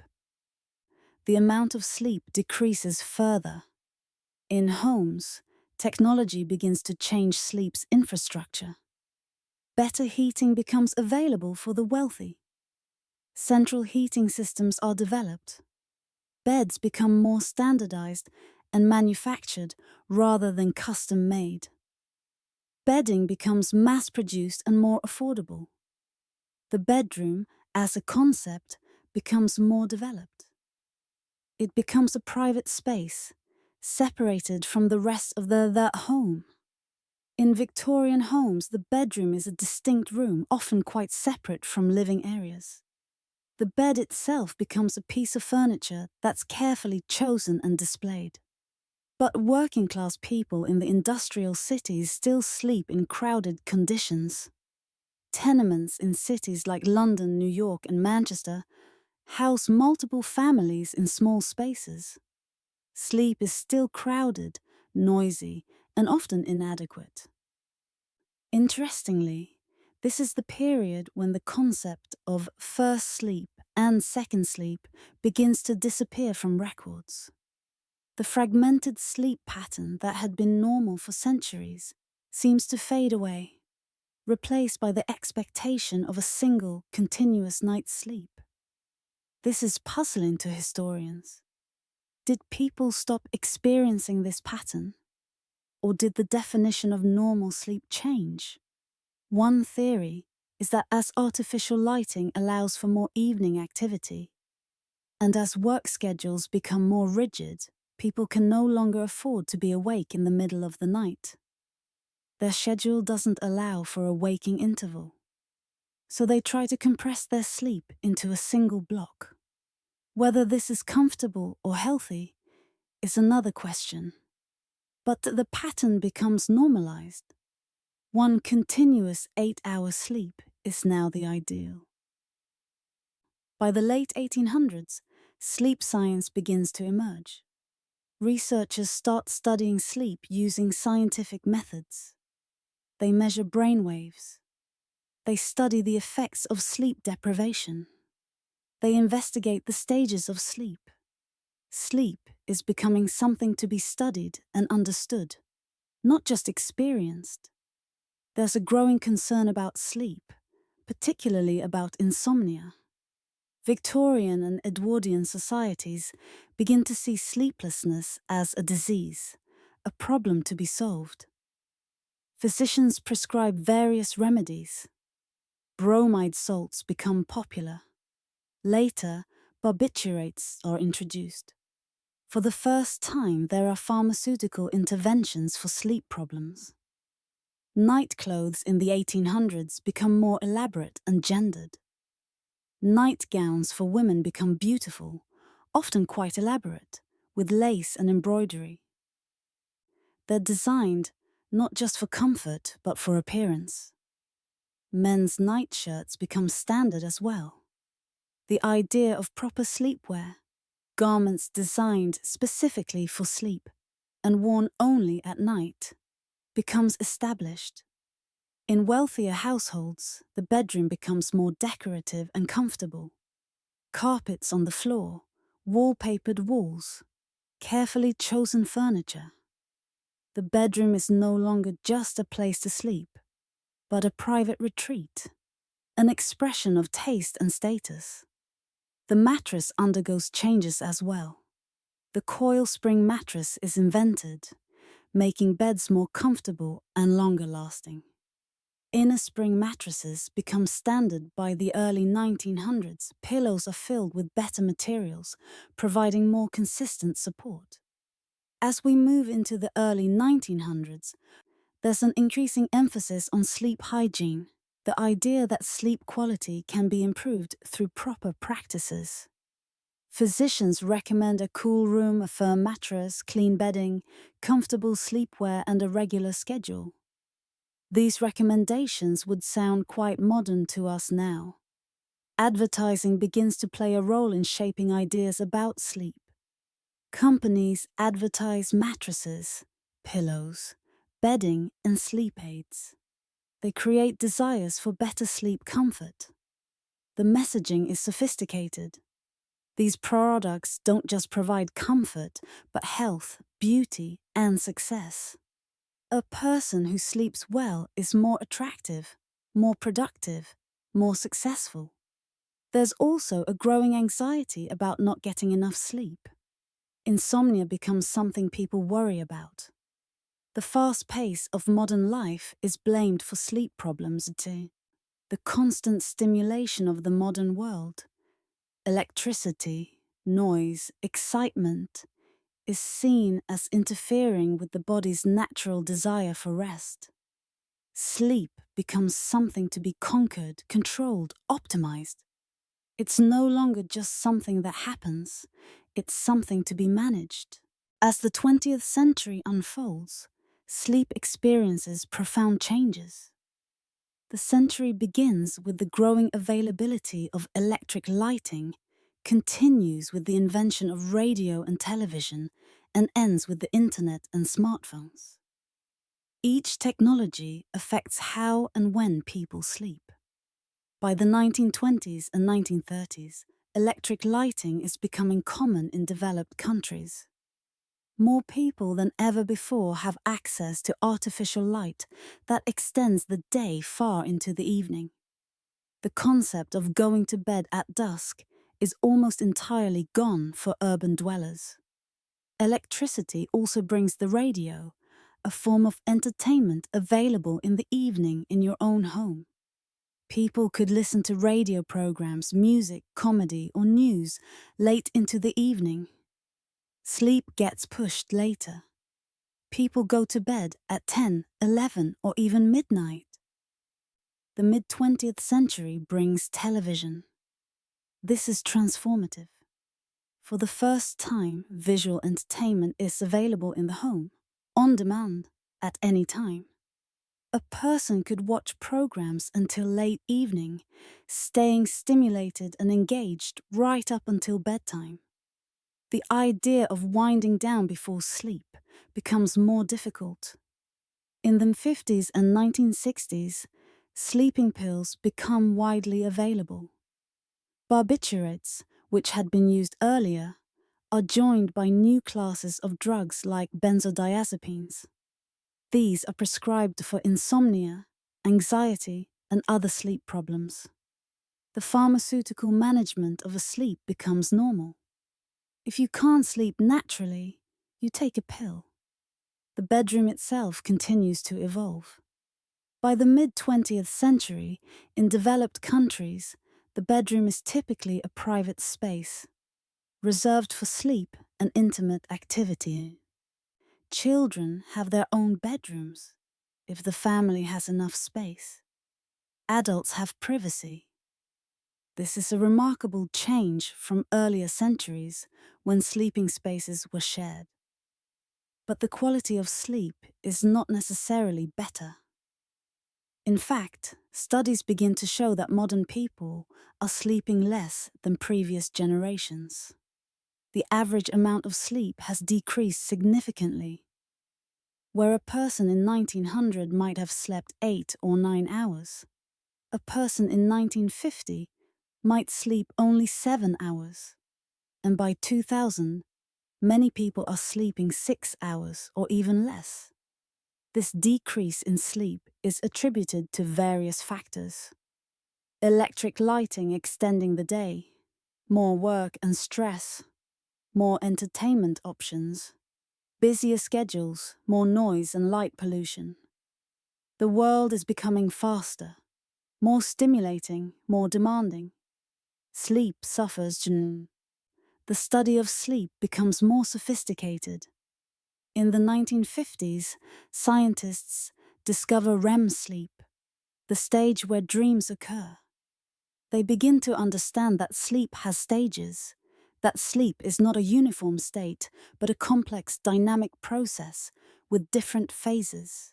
The amount of sleep decreases further. In homes, technology begins to change sleep's infrastructure. Better heating becomes available for the wealthy. Central heating systems are developed. Beds become more standardized and manufactured rather than custom-made. Bedding becomes mass-produced and more affordable. The bedroom, as a concept, becomes more developed. It becomes a private space, separated from the rest of the home. In Victorian homes, the bedroom is a distinct room, often quite separate from living areas. The bed itself becomes a piece of furniture that's carefully chosen and displayed. But working-class people in the industrial cities still sleep in crowded conditions. Tenements in cities like London, New York, and Manchester house multiple families in small spaces. Sleep is still crowded, noisy, and often inadequate. Interestingly, this is the period when the concept of first sleep and second sleep begins to disappear from records. The fragmented sleep pattern that had been normal for centuries seems to fade away, replaced by the expectation of a single, continuous night's sleep. This is puzzling to historians. Did people stop experiencing this pattern? Or did the definition of normal sleep change? One theory is that as artificial lighting allows for more evening activity, and as work schedules become more rigid, people can no longer afford to be awake in the middle of the night. Their schedule doesn't allow for a waking interval, so they try to compress their sleep into a single block. Whether this is comfortable or healthy is another question. But the pattern becomes normalized. One continuous 8-hour sleep is now the ideal. By the late 1800s, sleep science begins to emerge. Researchers start studying sleep using scientific methods. They measure brainwaves. They study the effects of sleep deprivation. They investigate the stages of sleep. Sleep is becoming something to be studied and understood, not just experienced. There's a growing concern about sleep, particularly about insomnia. Victorian and Edwardian societies begin to see sleeplessness as a disease, a problem to be solved. Physicians prescribe various remedies. Bromide salts become popular. Later, barbiturates are introduced. For the first time, there are pharmaceutical interventions for sleep problems. Night clothes in the 1800s become more elaborate and gendered. Nightgowns for women become beautiful, often quite elaborate, with lace and embroidery. They're designed not just for comfort, but for appearance. Men's nightshirts become standard as well. The idea of proper sleepwear, garments designed specifically for sleep and worn only at night, becomes established. In wealthier households, the bedroom becomes more decorative and comfortable. Carpets on the floor, wallpapered walls, carefully chosen furniture. The bedroom is no longer just a place to sleep, but a private retreat, an expression of taste and status. The mattress undergoes changes as well. The coil spring mattress is invented, making beds more comfortable and longer lasting. Inner spring mattresses become standard by the early 1900s. Pillows are filled with better materials, providing more consistent support. As we move into the early 1900s, there's an increasing emphasis on sleep hygiene, the idea that sleep quality can be improved through proper practices. Physicians recommend a cool room, a firm mattress, clean bedding, comfortable sleepwear, and a regular schedule. These recommendations would sound quite modern to us now. Advertising begins to play a role in shaping ideas about sleep. Companies advertise mattresses, pillows, bedding, and sleep aids. They create desires for better sleep comfort. The messaging is sophisticated. These products don't just provide comfort, but health, beauty, and success. A person who sleeps well is more attractive, more productive, more successful. There's also a growing anxiety about not getting enough sleep. Insomnia becomes something people worry about. The fast pace of modern life is blamed for sleep problems too. The constant stimulation of the modern world, electricity, noise, excitement, is seen as interfering with the body's natural desire for rest. Sleep becomes something to be conquered, controlled, optimized. It's no longer just something that happens, it's something to be managed. As the 20th century unfolds, sleep experiences profound changes. The century begins with the growing availability of electric lighting, continues with the invention of radio and television, and ends with the internet and smartphones. Each technology affects how and when people sleep. By the 1920s and 1930s, electric lighting is becoming common in developed countries. More people than ever before have access to artificial light that extends the day far into the evening. The concept of going to bed at dusk is almost entirely gone for urban dwellers. Electricity also brings the radio, a form of entertainment available in the evening in your own home. People could listen to radio programs, music, comedy, or news late into the evening. Sleep gets pushed later. People go to bed at 10, 11, or even midnight. The mid-20th century brings television. This is transformative. For the first time, visual entertainment is available in the home, on demand, at any time. A person could watch programs until late evening, staying stimulated and engaged right up until bedtime. The idea of winding down before sleep becomes more difficult. In the 50s and 1960s, sleeping pills become widely available. Barbiturates, which had been used earlier, are joined by new classes of drugs like benzodiazepines. These are prescribed for insomnia, anxiety, and other sleep problems. The pharmaceutical management of sleep becomes normal. If you can't sleep naturally, you take a pill. The bedroom itself continues to evolve. By the mid-20th century, in developed countries, the bedroom is typically a private space, reserved for sleep and intimate activity. Children have their own bedrooms, if the family has enough space. Adults have privacy. This is a remarkable change from earlier centuries when sleeping spaces were shared. But the quality of sleep is not necessarily better. In fact, studies begin to show that modern people are sleeping less than previous generations. The average amount of sleep has decreased significantly. Where a person in 1900 might have slept 8 or 9 hours, a person in 1950 might sleep only 7 hours. And by 2000, many people are sleeping 6 hours or even less. This decrease in sleep is attributed to various factors. Electric lighting extending the day, more work and stress, more entertainment options, busier schedules, more noise and light pollution. The world is becoming faster, more stimulating, more demanding. Sleep suffers. The study of sleep becomes more sophisticated. In the 1950s, scientists discover REM sleep, the stage where dreams occur. They begin to understand that sleep has stages, that sleep is not a uniform state, but a complex dynamic process with different phases.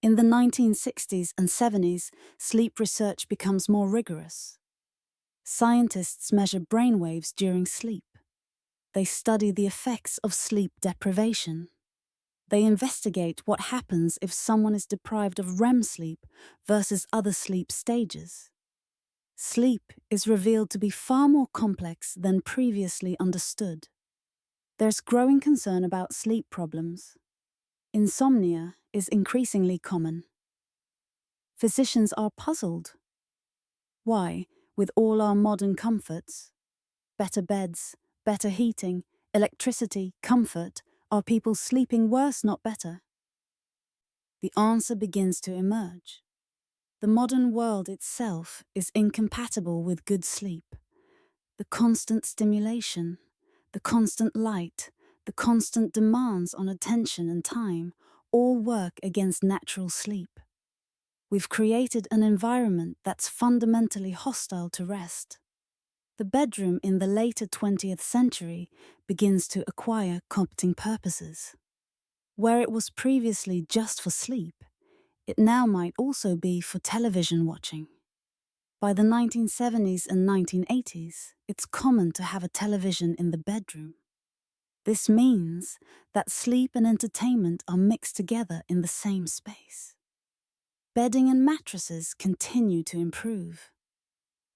In the 1960s and 70s, sleep research becomes more rigorous. Scientists measure brainwaves during sleep. They study the effects of sleep deprivation. They investigate what happens if someone is deprived of REM sleep versus other sleep stages. Sleep is revealed to be far more complex than previously understood. There's growing concern about sleep problems. Insomnia is increasingly common. Physicians are puzzled. Why, with all our modern comforts, better beds, better heating, electricity, comfort, are people sleeping worse, not better? The answer begins to emerge. The modern world itself is incompatible with good sleep. The constant stimulation, the constant light, the constant demands on attention and time all work against natural sleep. We've created an environment that's fundamentally hostile to rest. The bedroom in the later 20th century begins to acquire comforting purposes. Where it was previously just for sleep, it now might also be for television watching. By the 1970s and 1980s, it's common to have a television in the bedroom. This means that sleep and entertainment are mixed together in the same space. Bedding and mattresses continue to improve.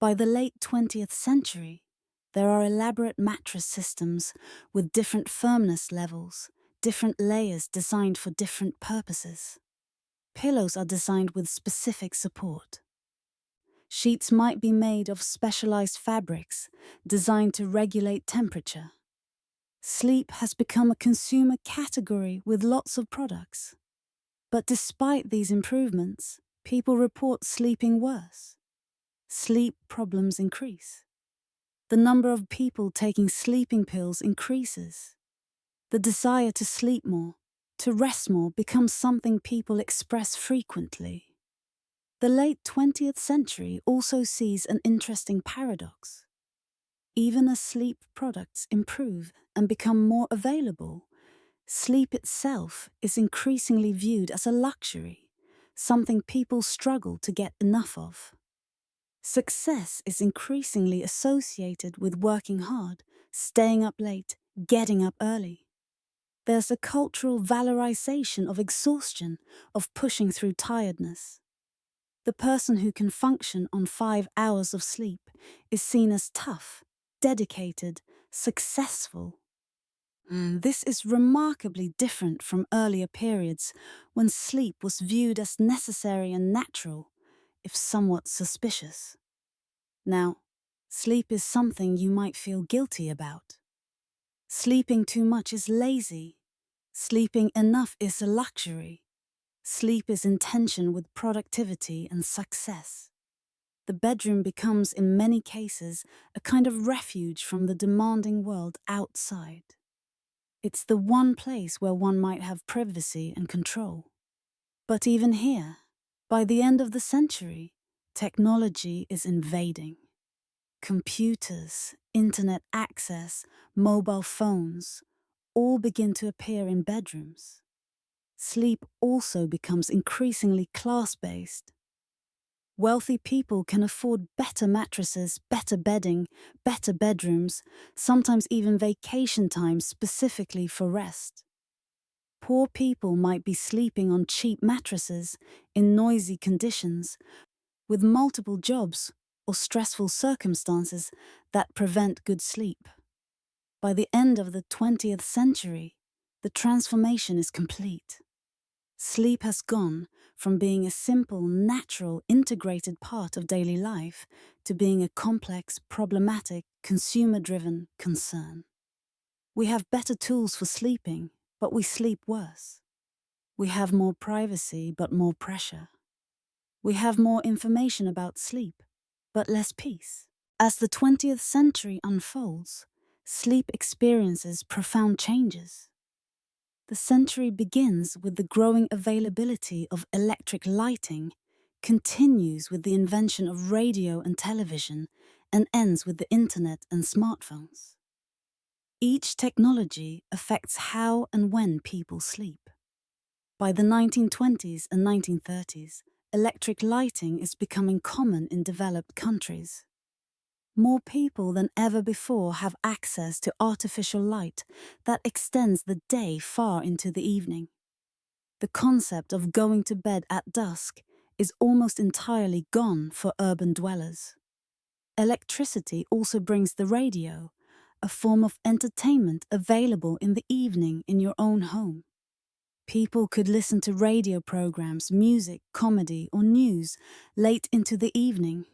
By the late 20th century, there are elaborate mattress systems with different firmness levels, different layers designed for different purposes. Pillows are designed with specific support. Sheets might be made of specialized fabrics designed to regulate temperature. Sleep has become a consumer category with lots of products. But despite these improvements, people report sleeping worse. Sleep problems increase. The number of people taking sleeping pills increases. The desire to sleep more, to rest more, becomes something people express frequently. The late 20th century also sees an interesting paradox. Even as sleep products improve and become more available, sleep itself is increasingly viewed as a luxury, something people struggle to get enough of. Success is increasingly associated with working hard, staying up late, getting up early. There's a cultural valorization of exhaustion, of pushing through tiredness. The person who can function on 5 hours of sleep is seen as tough, dedicated, successful. This is remarkably different from earlier periods when sleep was viewed as necessary and natural, if somewhat suspicious. Now, sleep is something you might feel guilty about. Sleeping too much is lazy. Sleeping enough is a luxury. Sleep is in tension with productivity and success. The bedroom becomes, in many cases, a kind of refuge from the demanding world outside. It's the one place where one might have privacy and control. But even here, by the end of the century, technology is invading. Computers, internet access, mobile phones, all begin to appear in bedrooms. Sleep also becomes increasingly class-based. Wealthy people can afford better mattresses, better bedding, better bedrooms, sometimes even vacation time specifically for rest. Poor people might be sleeping on cheap mattresses in noisy conditions, with multiple jobs or stressful circumstances that prevent good sleep. By the end of the 20th century, the transformation is complete. Sleep has gone from being a simple, natural, integrated part of daily life to being a complex, problematic, consumer-driven concern. We have better tools for sleeping, but we sleep worse. We have more privacy, but more pressure. We have more information about sleep, but less peace. As the 20th century unfolds, sleep experiences profound changes. The century begins with the growing availability of electric lighting, continues with the invention of radio and television, and ends with the internet and smartphones. Each technology affects how and when people sleep. By the 1920s and 1930s, electric lighting is becoming common in developed countries. More people than ever before have access to artificial light that extends the day far into the evening. The concept of going to bed at dusk is almost entirely gone for urban dwellers. Electricity also brings the radio, a form of entertainment available in the evening in your own home. People could listen to radio programs, music, comedy, or news late into the evening.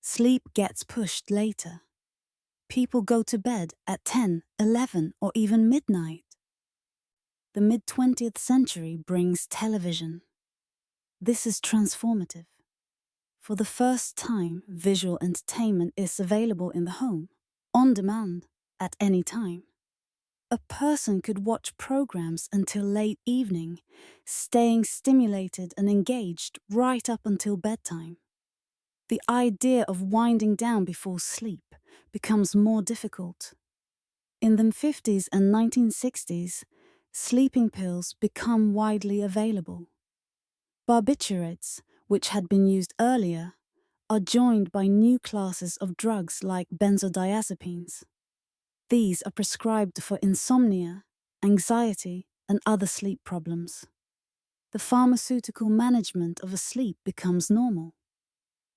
Sleep gets pushed later. People go to bed at 10, 11, or even midnight. The mid-20th century brings television. This is transformative. For the first time, visual entertainment is available in the home, on demand, at any time. A person could watch programs until late evening, staying stimulated and engaged right up until bedtime. The idea of winding down before sleep becomes more difficult. In the 50s and 1960s, sleeping pills become widely available. Barbiturates, which had been used earlier, are joined by new classes of drugs like benzodiazepines. These are prescribed for insomnia, anxiety, and other sleep problems. The pharmaceutical management of sleep becomes normal.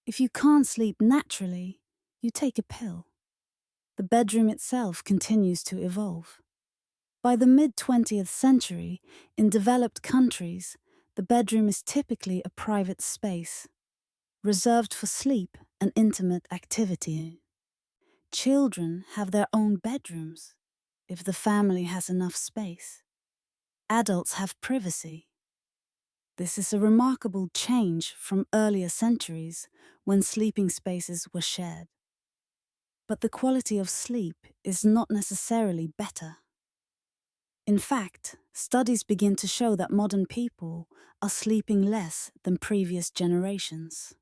If you can't sleep naturally, you take a pill. The bedroom itself continues to evolve. By the mid-20th century, in developed countries, the bedroom is typically a private space, reserved for sleep and intimate activity. Children have their own bedrooms, if the family has enough space. Adults have privacy. This is a remarkable change from earlier centuries when sleeping spaces were shared. But the quality of sleep is not necessarily better. In fact, studies begin to show that modern people are sleeping less than previous generations.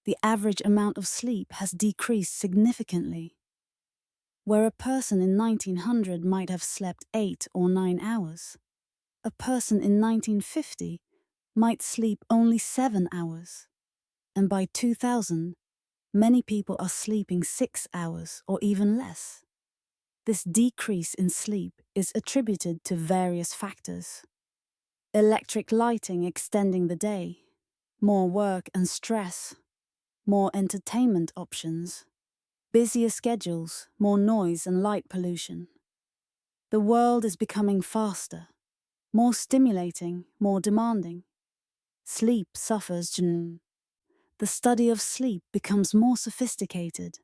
The average amount of sleep has decreased significantly. Where a person in 1900 might have slept 8 or 9 hours, a person in 1950 might sleep only 7 hours. And by 2000, many people are sleeping 6 hours or even less. This decrease in sleep is attributed to various factors. Electric lighting extending the day, more work and stress, more entertainment options, busier schedules, more noise and light pollution. The world is becoming faster, more stimulating, more demanding. Sleep suffers. The study of sleep becomes more sophisticated.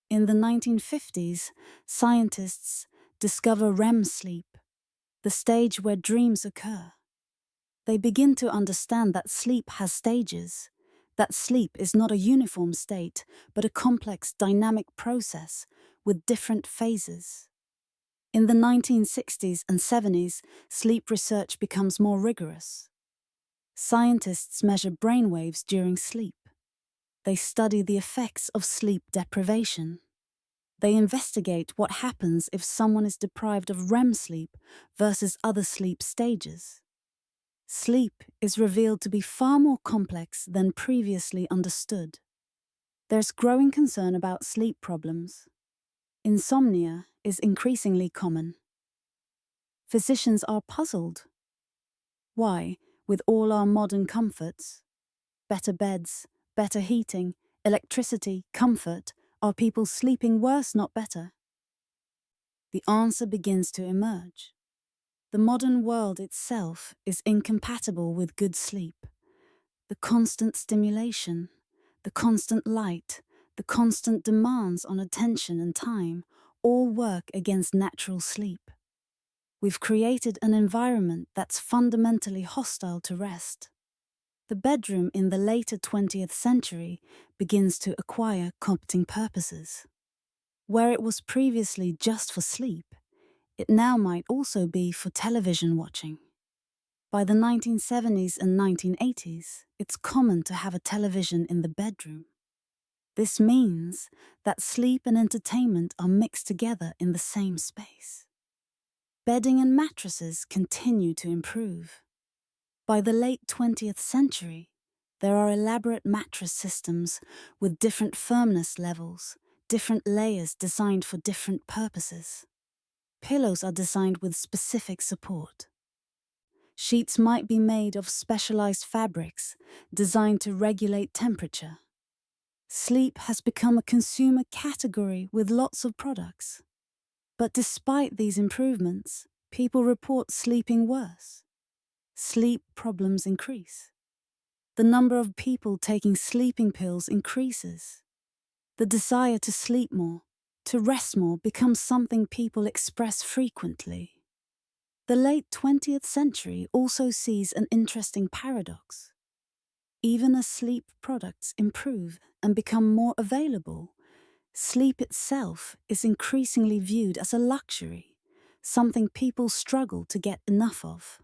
In the 1950s, scientists discover REM sleep, the stage where dreams occur. They begin to understand that sleep has stages, that sleep is not a uniform state, but a complex dynamic process with different phases. In the 1960s and 70s, sleep research becomes more rigorous. Scientists measure brainwaves during sleep. They study the effects of sleep deprivation. They investigate what happens if someone is deprived of REM sleep versus other sleep stages. Sleep is revealed to be far more complex than previously understood. There's growing concern about sleep problems. Insomnia is increasingly common. Physicians are puzzled. Why, with all our modern comforts, better beds, better heating, electricity, comfort, are people sleeping worse, not better? The answer begins to emerge. The modern world itself is incompatible with good sleep. The constant stimulation, the constant light, the constant demands on attention and time all work against natural sleep. We've created an environment that's fundamentally hostile to rest. The bedroom in the later 20th century begins to acquire competing purposes. Where it was previously just for sleep, it now might also be for television watching. By the 1970s and 1980s, it's common to have a television in the bedroom. This means that sleep and entertainment are mixed together in the same space. Bedding and mattresses continue to improve. By the late 20th century, there are elaborate mattress systems with different firmness levels, different layers designed for different purposes. Pillows are designed with specific support. Sheets might be made of specialized fabrics designed to regulate temperature. Sleep has become a consumer category with lots of products. But despite these improvements, people report sleeping worse. Sleep problems increase. The number of people taking sleeping pills increases. The desire to sleep more, to rest more, becomes something people express frequently. The late 20th century also sees an interesting paradox. Even as sleep products improve and become more available, sleep itself is increasingly viewed as a luxury, something people struggle to get enough of.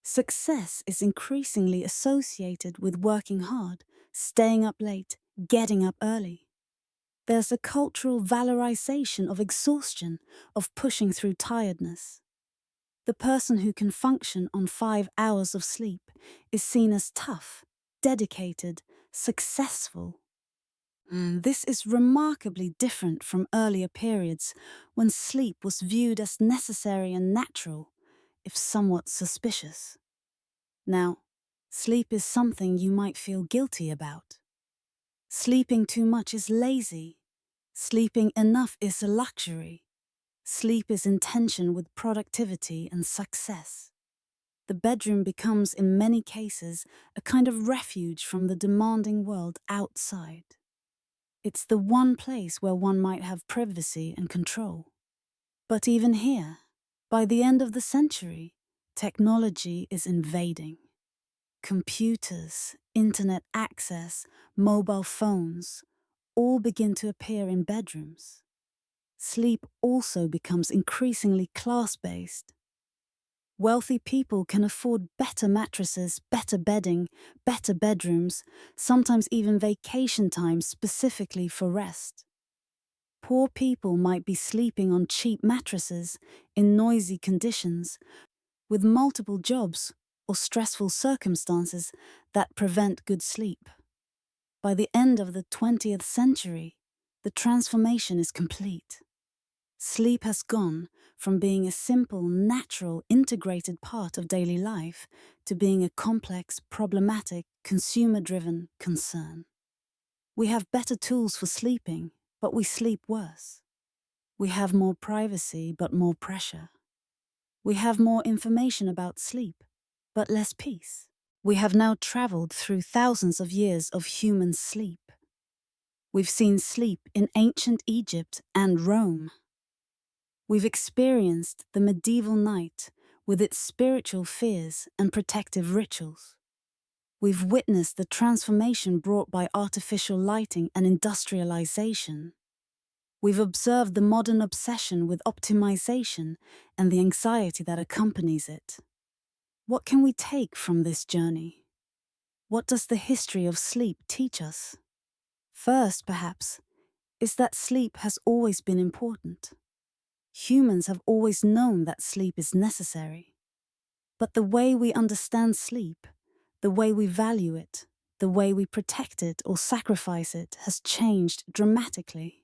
Success is increasingly associated with working hard, staying up late, getting up early. There's a cultural valorization of exhaustion, of pushing through tiredness. The person who can function on 5 hours of sleep is seen as tough, dedicated, successful. This is remarkably different from earlier periods when sleep was viewed as necessary and natural, if somewhat suspicious. Now, sleep is something you might feel guilty about. Sleeping too much is lazy. Sleeping enough is a luxury. Sleep is in tension with productivity and success. The bedroom becomes, in many cases, a kind of refuge from the demanding world outside. It's the one place where one might have privacy and control. But even here, by the end of the century, technology is invading. Computers, internet access, mobile phones, all begin to appear in bedrooms. Sleep also becomes increasingly class-based. Wealthy people can afford better mattresses, better bedding, better bedrooms, sometimes even vacation time specifically for rest. Poor people might be sleeping on cheap mattresses in noisy conditions, with multiple jobs or stressful circumstances that prevent good sleep. By the end of the 20th century, the transformation is complete. Sleep has gone from being a simple, natural, integrated part of daily life to being a complex, problematic, consumer-driven concern. We have better tools for sleeping, but we sleep worse. We have more privacy, but more pressure. We have more information about sleep, but less peace. We have now traveled through thousands of years of human sleep. We've seen sleep in ancient Egypt and Rome. We've experienced the medieval night with its spiritual fears and protective rituals. We've witnessed the transformation brought by artificial lighting and industrialization. We've observed the modern obsession with optimization and the anxiety that accompanies it. What can we take from this journey? What does the history of sleep teach us? First, perhaps, is that sleep has always been important. Humans have always known that sleep is necessary. But the way we understand sleep, the way we value it, the way we protect it or sacrifice it has changed dramatically.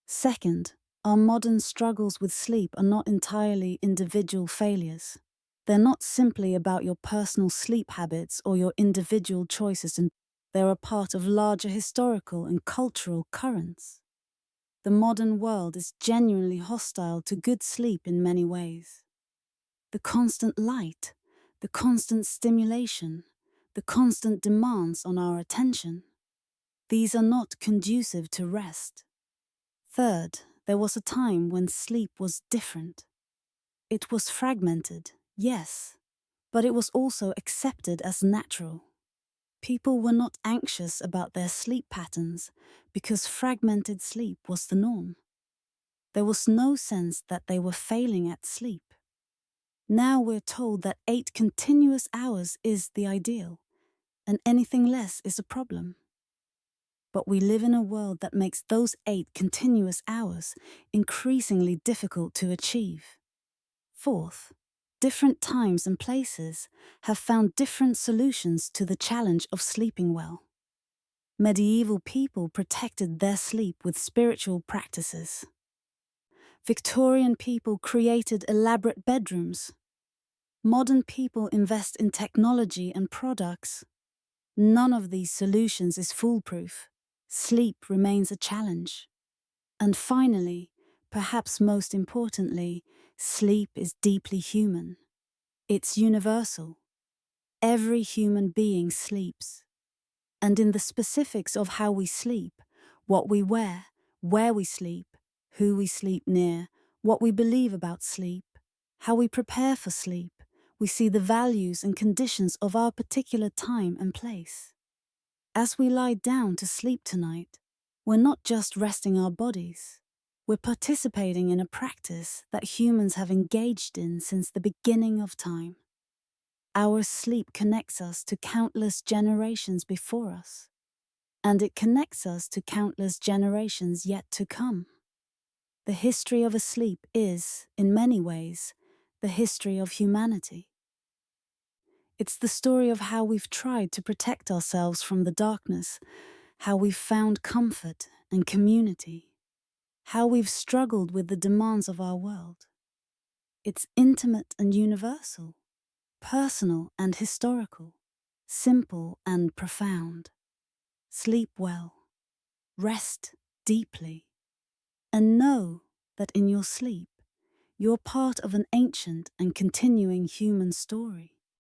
Second, our modern struggles with sleep are not entirely individual failures. They're not simply about your personal sleep habits or your individual choices, and they're a part of larger historical and cultural currents. The modern world is genuinely hostile to good sleep in many ways. The constant light, the constant stimulation, the constant demands on our attention, these are not conducive to rest. Third, there was a time when sleep was different. It was fragmented, yes, but it was also accepted as natural. People were not anxious about their sleep patterns because fragmented sleep was the norm. There was no sense that they were failing at sleep. Now we're told that 8 continuous hours is the ideal, and anything less is a problem. But we live in a world that makes those 8 continuous hours increasingly difficult to achieve. Fourth, different times and places have found different solutions to the challenge of sleeping well. Medieval people protected their sleep with spiritual practices. Victorian people created elaborate bedrooms. Modern people invest in technology and products. None of these solutions is foolproof. Sleep remains a challenge. And finally, perhaps most importantly, sleep is deeply human. It's universal. Every human being sleeps. And in the specifics of how we sleep, what we wear, where we sleep, who we sleep near, what we believe about sleep, how we prepare for sleep, we see the values and conditions of our particular time and place. As we lie down to sleep tonight, we're not just resting our bodies. We're participating in a practice that humans have engaged in since the beginning of time. Our sleep connects us to countless generations before us, and it connects us to countless generations yet to come. The history of a sleep is, in many ways, the history of humanity. It's the story of how we've tried to protect ourselves from the darkness, how we've found comfort and community, how we've struggled with the demands of our world. It's intimate and universal, personal and historical, simple and profound. Sleep well, rest deeply, and know that in your sleep, you're part of an ancient and continuing human story.